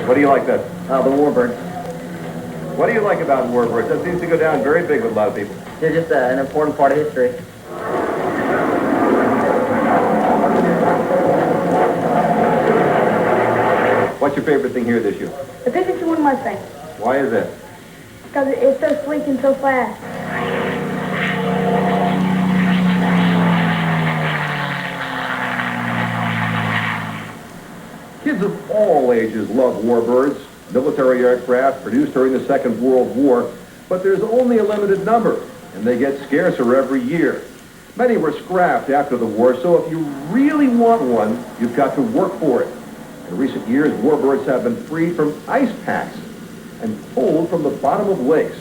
What do you like best? The Warbirds. What do you like about Warbirds? That seems to go down very big with a lot of people. They're just an important part of history. What's your favorite thing here this year? The 52 Mustang. Why is that? Because it's so sleek and so fast. Kids of all ages love Warbirds, military aircraft produced during the Second World War, but there's only a limited number, and they get scarcer every year. Many were scrapped after the war, so if you really want one, you've got to work for it. In recent years, Warbirds have been freed from ice packs and pulled from the bottom of lakes.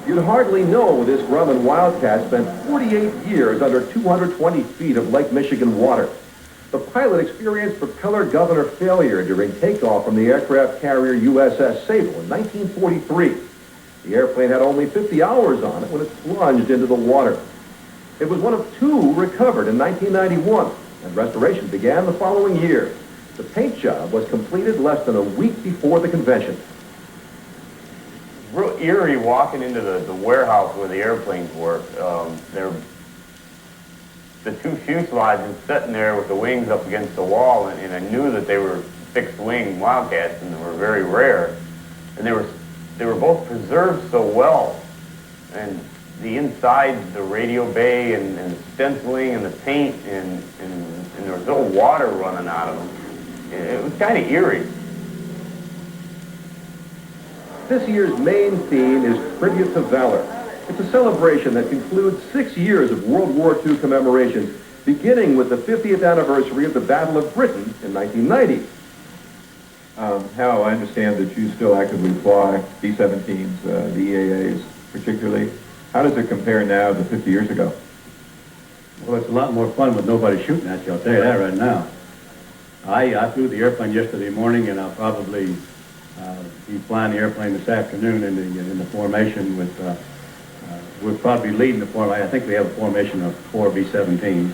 You'd hardly know this Grumman Wildcat spent 48 years under 220 feet of Lake Michigan water. The pilot experienced propeller governor failure during takeoff from the aircraft carrier USS Sable in 1943. The airplane had only 50 hours on it when it plunged into the water. It was one of two recovered in 1991, and restoration began the following year. The paint job was completed less than a week before the convention. Real eerie walking into the warehouse where the airplanes were. The two fuselages sitting there with the wings up against the wall, and I knew that they were fixed-wing Wildcats, and they were very rare. And they were both preserved so well. And the inside, the radio bay, and the stenciling, and the paint, and there was no water running out of them. It was kind of eerie. This year's main theme is Tribute to Valor. It's a celebration that concludes 6 years of World War II commemorations, beginning with the 50th anniversary of the Battle of Britain in 1990. Hal, I understand that you still actively fly B-17s, the EAAs particularly. How does it compare now to 50 years ago? Well, it's a lot more fun with nobody shooting at you, I'll tell you that right now. I flew the airplane yesterday morning, and I'll probably be flying the airplane this afternoon in the formation with, we'll probably be leading the formation. I think we have a formation of 4 B-17s.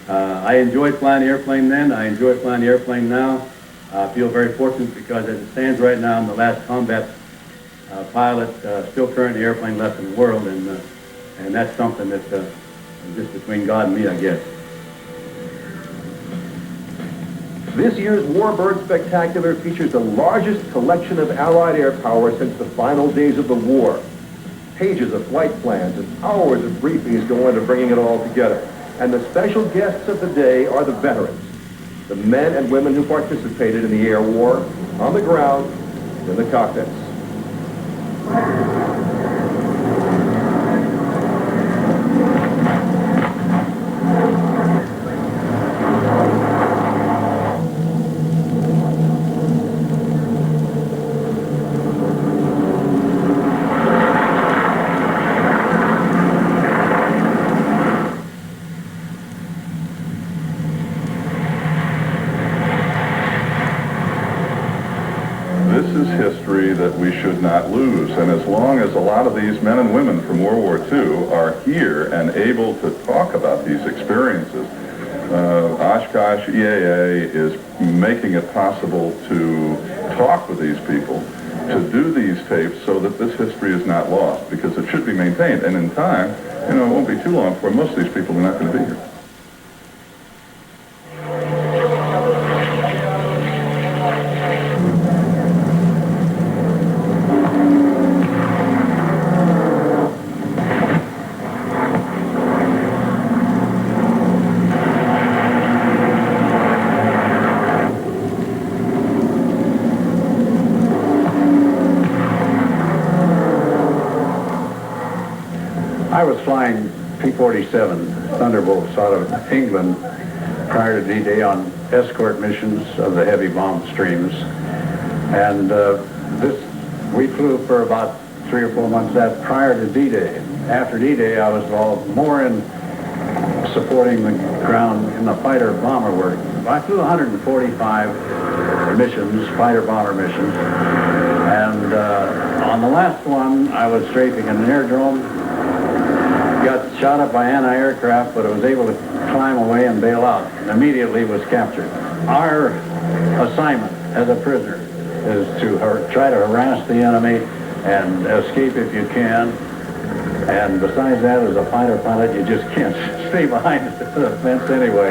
I enjoyed flying the airplane then. I enjoy flying the airplane now. I feel very fortunate because as it stands right now, I'm the last combat pilot still currently airplane left in the world, and that's something that's just between God and me, I guess. This year's Warbird Spectacular features the largest collection of Allied air power since the final days of the war. Pages of flight plans and hours of briefings go into bringing it all together. And the special guests of the day are the veterans, the men and women who participated in the air war, on the ground, in the cockpits. This is history that we should not lose, and as long as a lot of these men and women from World War II are here and able to talk about these experiences, Oshkosh EAA is making it possible to talk with these people, to do these tapes so that this history is not lost, because it should be maintained, and in time, it won't be too long before most of these people are not going to be here. I was flying P-47 Thunderbolts out of England prior to D-Day on escort missions of the heavy bomb streams. And we flew for about 3 or 4 months prior to D-Day. After D-Day, I was involved more in supporting the ground in the fighter bomber work. I flew 145 missions, fighter bomber missions. And on the last one, I was strafing an aerodrome. Got shot up by anti-aircraft, but I was able to climb away and bail out, and immediately was captured. Our assignment as a prisoner is to try to harass the enemy and escape if you can. And besides that, as a fighter pilot, you just can't stay behind the fence anyway.